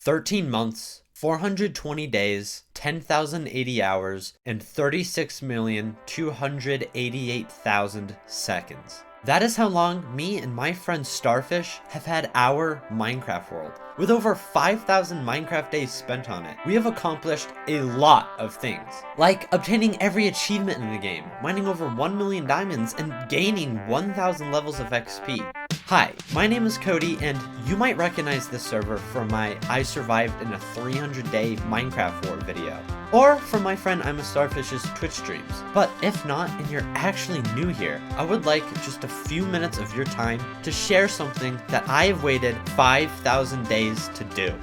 13 months, 420 days, 10,080 hours, and 36,288,000 seconds. That is how long me and my friend Starfish have had our Minecraft world. With over 5,000 Minecraft days spent on it, we have accomplished a lot of things, like obtaining every achievement in the game, mining over 1 million diamonds, and gaining 1,000 levels of XP. Hi, my name is Codyy, and you might recognize this server from my I survived in a 300-day Minecraft war video, or from my friend I'm a Starfish's Twitch streams. But if not, and you're actually new here, I would like just a few minutes of your time to share something that I have waited 5,000 days to do.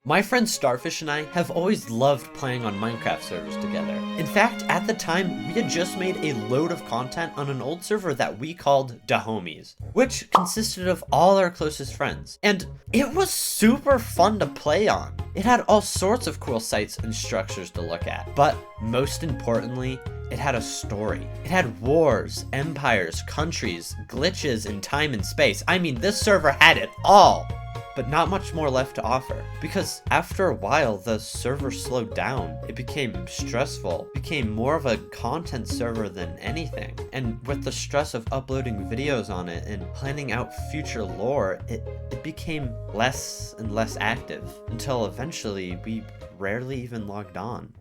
My friend Starfish and I have always loved playing on Minecraft servers together. In fact, at the time, we had just made a load of content on an old server that we called Da Homies, which consisted of all our closest friends. And it was super fun to play on. It had all sorts of cool sites and structures to look at, but most importantly, it had a story. It had wars, empires, countries, glitches in time and space. I mean, this server had it all! But not much more left to offer, because after a while the server slowed down. It became stressful, became more of a content server than anything, and with the stress of uploading videos on it and planning out future lore, it became less and less active, until eventually we rarely even logged on.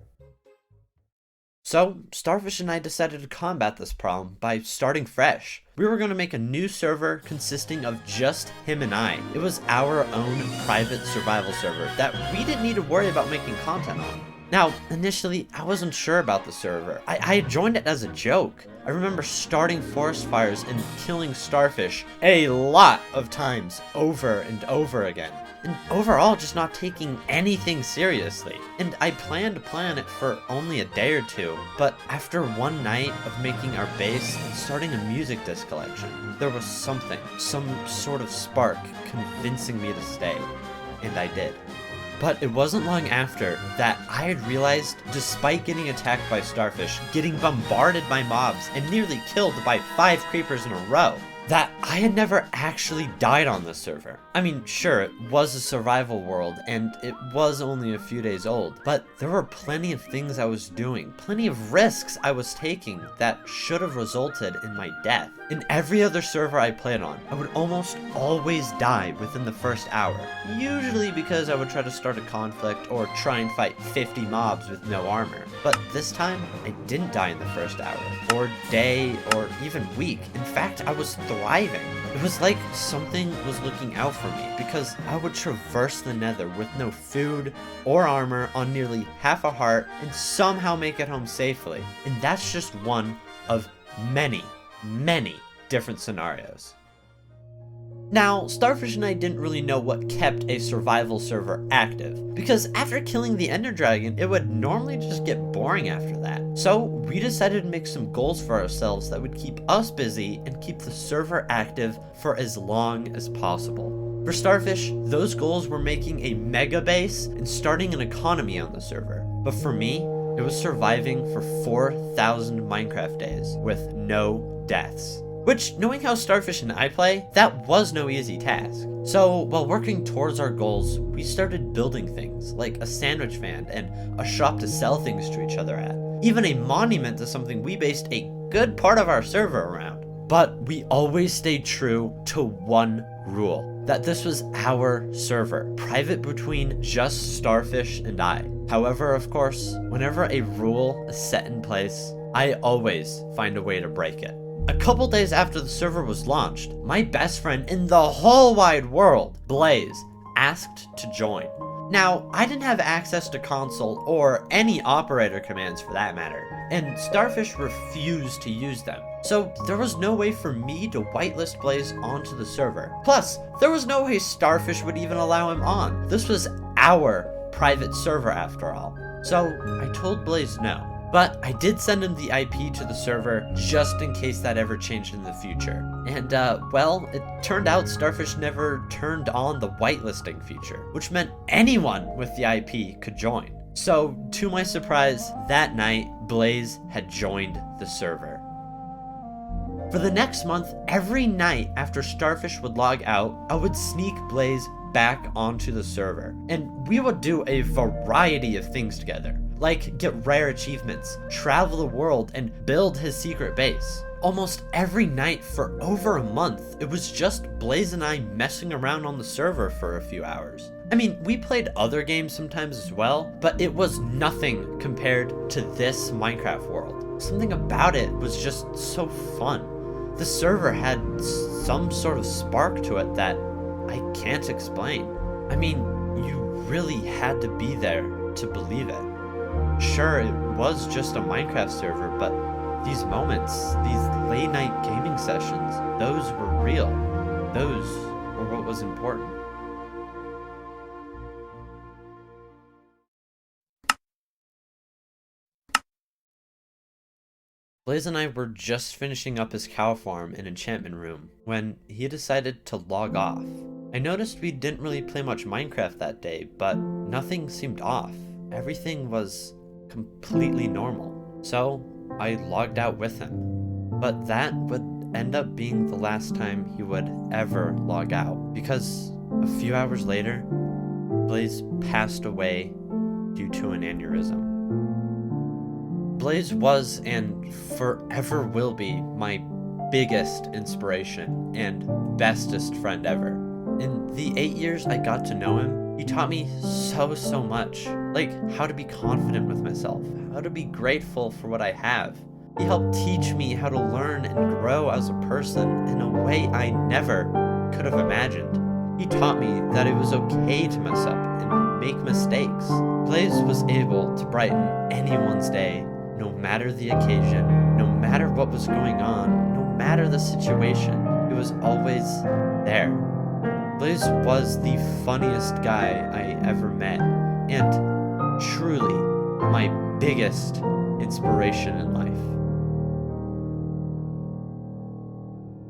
So, Starfish and I decided to combat this problem by starting fresh. We were going to make a new server consisting of just him and I. It was our own private survival server that we didn't need to worry about making content on. Now, initially, I wasn't sure about the server. I had joined it as a joke. I remember starting forest fires and killing Starfish a lot of times over and over again. And overall, just not taking anything seriously. And I planned to plan it for only a day or two, but after one night of making our base and starting a music disc collection, there was something, some sort of spark convincing me to stay. And I did. But it wasn't long after that I had realized, despite getting attacked by Starfish, getting bombarded by mobs, and nearly killed by 5 creepers in a row, that I had never actually died on this server. I mean, sure, it was a survival world, and it was only a few days old, but there were plenty of things I was doing, plenty of risks I was taking that should have resulted in my death. In every other server I played on, I would almost always die within the first hour, usually because I would try to start a conflict or try and fight 50 mobs with no armor. But this time, I didn't die in the first hour, or day, or even week. In fact, I was thriving. It was like something was looking out for me, because I would traverse the nether with no food or armor on nearly half a heart and somehow make it home safely. And that's just one of many different scenarios. Now, Starfish and I didn't really know what kept a survival server active, because after killing the Ender Dragon, it would normally just get boring after that. So we decided to make some goals for ourselves that would keep us busy and keep the server active for as long as possible. For Starfish, those goals were making a mega base and starting an economy on the server. But for me, it was surviving for 4,000 Minecraft days with no deaths. Which, knowing how Starfish and I play, that was no easy task. So, while working towards our goals, we started building things, like a sandwich van and a shop to sell things to each other at. Even a monument to something we based a good part of our server around. But we always stayed true to one rule, that this was our server, private between just Starfish and I. However, of course, whenever a rule is set in place, I always find a way to break it. A couple days after the server was launched, my best friend in the whole wide world, Blaze, asked to join. Now, I didn't have access to console or any operator commands for that matter, and Starfish refused to use them. So there was no way for me to whitelist Blaze onto the server. Plus, there was no way Starfish would even allow him on. This was our private server after all. So I told Blaze no. But I did send him the IP to the server just in case that ever changed in the future. And well, it turned out Starfish never turned on the whitelisting feature, which meant anyone with the IP could join. So, to my surprise, that night, Blaze had joined the server. For the next month, every night after Starfish would log out, I would sneak Blaze back onto the server, and we would do a variety of things together, like get rare achievements, travel the world, and build his secret base. Almost every night for over a month, it was just Blaze and I messing around on the server for a few hours. I mean, we played other games sometimes as well, but it was nothing compared to this Minecraft world. Something about it was just so fun. The server had some sort of spark to it that I can't explain. I mean, you really had to be there to believe it. Sure, it was just a Minecraft server, but these moments, these late night gaming sessions, those were real. Those were what was important. Blaze and I were just finishing up his cow farm and enchantment room when he decided to log off. I noticed we didn't really play much Minecraft that day, but nothing seemed off. Everything was completely normal. So I logged out with him. But that would end up being the last time he would ever log out, because a few hours later, Blaze passed away due to an aneurysm. Blaze was and forever will be my biggest inspiration and bestest friend ever. In the 8 years I got to know him, he taught me so much. Like how to be confident with myself, how to be grateful for what I have. He helped teach me how to learn and grow as a person in a way I never could have imagined. He taught me that it was okay to mess up and make mistakes. Blaze was able to brighten anyone's day, no matter the occasion, no matter what was going on, no matter the situation. He was always there. Blaze was the funniest guy I ever met, and truly my biggest inspiration in life.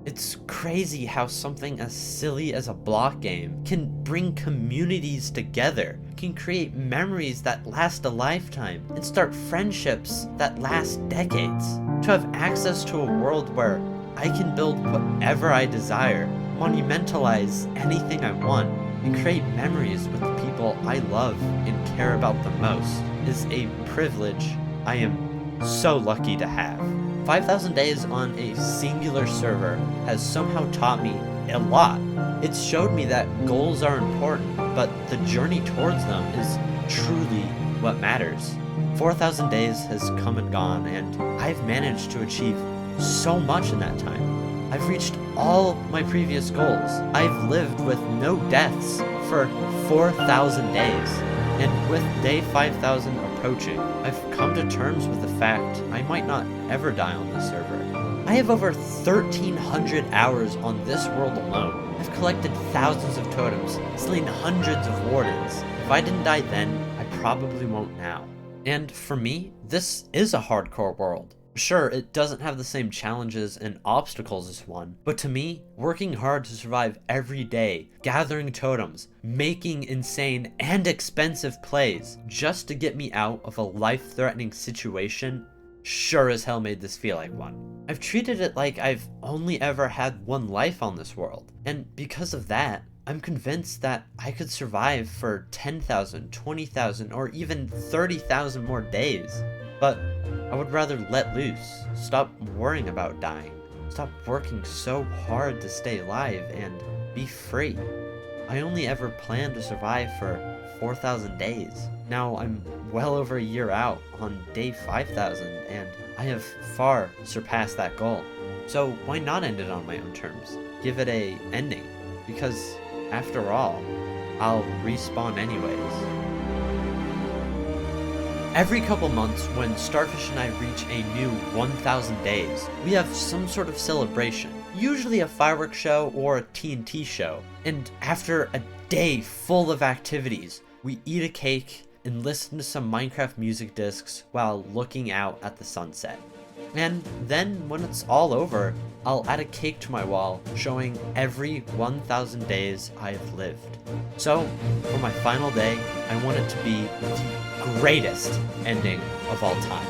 It's crazy how something as silly as a block game can bring communities together, can create memories that last a lifetime, and start friendships that last decades. To have access to a world where I can build whatever I desire, monumentalize anything I want, and create memories with the people I love and care about the most is a privilege I am so lucky to have. 5,000 days on a singular server has somehow taught me a lot. It's showed me that goals are important, but the journey towards them is truly what matters. 4,000 days has come and gone, and I've managed to achieve so much in that time. I've reached all my previous goals. I've lived with no deaths for 4,000 days. And with day 5,000 approaching, I've come to terms with the fact I might not ever die on this server. I have over 1,300 hours on this world alone. I've collected thousands of totems, slain hundreds of wardens. If I didn't die then, I probably won't now. And for me, this is a hardcore world. Sure, it doesn't have the same challenges and obstacles as one, but to me, working hard to survive every day, gathering totems, making insane and expensive plays just to get me out of a life-threatening situation sure as hell made this feel like one. I've treated it like I've only ever had one life on this world, and because of that, I'm convinced that I could survive for 10,000, 20,000, or even 30,000 more days. But I would rather let loose, stop worrying about dying, stop working so hard to stay alive, and be free. I only ever planned to survive for 4,000 days. Now I'm well over a year out on day 5,000, and I have far surpassed that goal. So why not end it on my own terms? Give it a ending, because after all, I'll respawn anyways. Every couple months, when Starfish and I reach a new 1,000 days, we have some sort of celebration, usually a fireworks show or a TNT show. And after a day full of activities, we eat a cake and listen to some Minecraft music discs while looking out at the sunset. And then when it's all over, I'll add a cake to my wall showing every 1,000 days I've lived. So, for my final day, I want it to be the greatest ending of all time.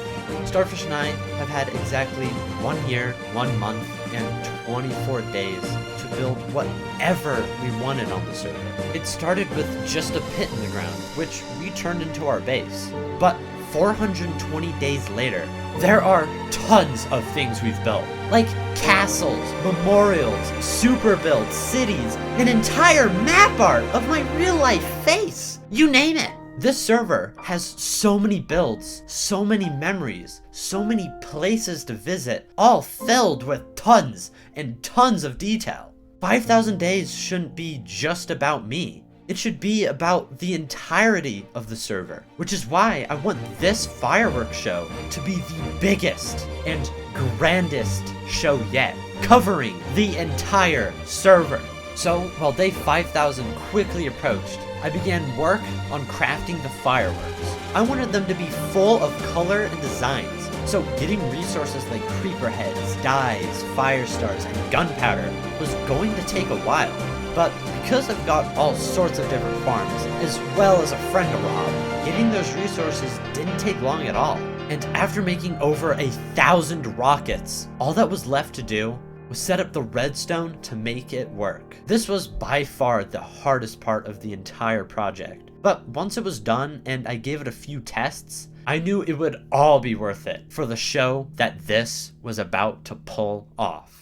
Starfish and I have had exactly 1 year, 1 month, and 24 days to build whatever we wanted on the server. It started with just a pit in the ground, which we turned into our base. But 420 days later, there are tons of things we've built. Like castles, memorials, super builds, cities, an entire map art of my real life face. You name it. This server has so many builds, so many memories, so many places to visit, all filled with tons and tons of detail. 5,000 days shouldn't be just about me. It should be about the entirety of the server, which is why I want this fireworks show to be the biggest and grandest show yet, covering the entire server. So while day 5,000 quickly approached, I began work on crafting the fireworks. I wanted them to be full of color and designs, so getting resources like creeper heads, dyes, fire stars, and gunpowder was going to take a while. But because I've got all sorts of different farms, as well as a friend to rob, getting those resources didn't take long at all. And after making over 1,000 rockets, all that was left to do was set up the redstone to make it work. This was by far the hardest part of the entire project. But once it was done and I gave it a few tests, I knew it would all be worth it for the show that this was about to pull off.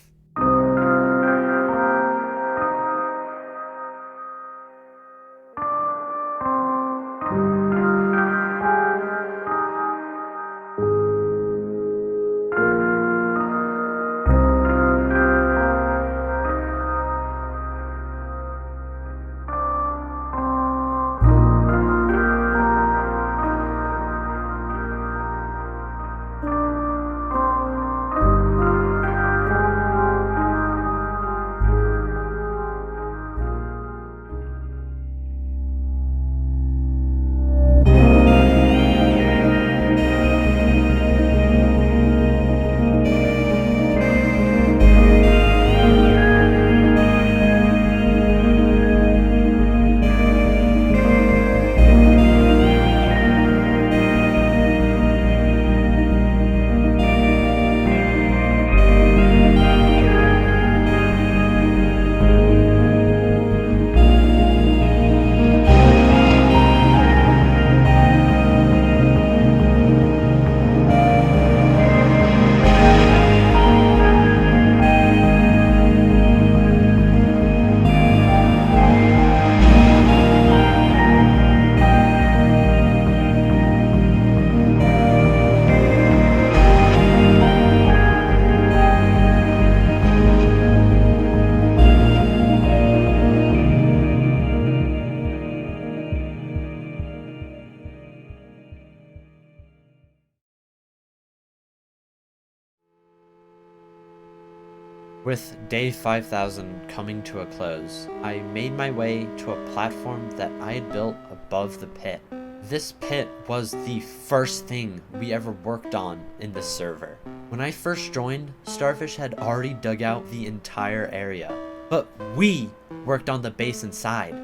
With day 5,000 coming to a close, I made my way to a platform that I had built above the pit. This pit was the first thing we ever worked on in the server. When I first joined, Starfish had already dug out the entire area, but we worked on the base inside.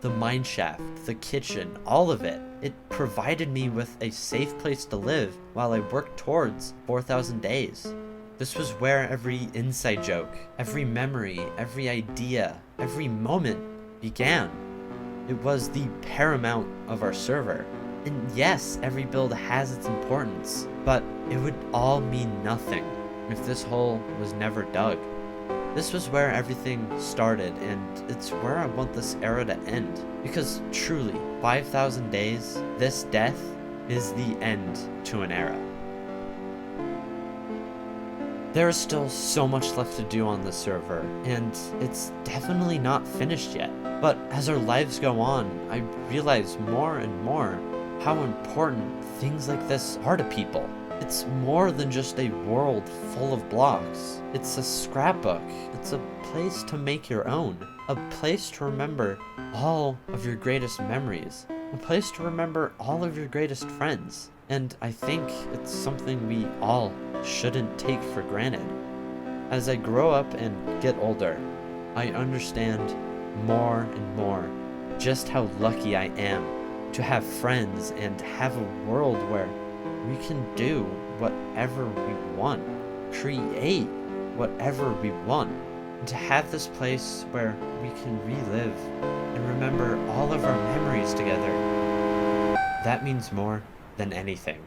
The mineshaft, the kitchen, all of it. It provided me with a safe place to live while I worked towards 4,000 days. This was where every inside joke, every memory, every idea, every moment began. It was the paramount of our server. And yes, every build has its importance, but it would all mean nothing if this hole was never dug. This was where everything started, and it's where I want this era to end. Because truly, 5,000 days, this death is the end to an era. There is still so much left to do on this server, and it's definitely not finished yet. But as our lives go on, I realize more and more how important things like this are to people. It's more than just a world full of blocks. It's a scrapbook. It's a place to make your own. A place to remember all of your greatest memories. A place to remember all of your greatest friends. And I think it's something we all shouldn't take for granted. As I grow up and get older, I understand more and more just how lucky I am to have friends and have a world where we can do whatever we want, create whatever we want, and to have this place where we can relive and remember all of our memories together. That means more than anything.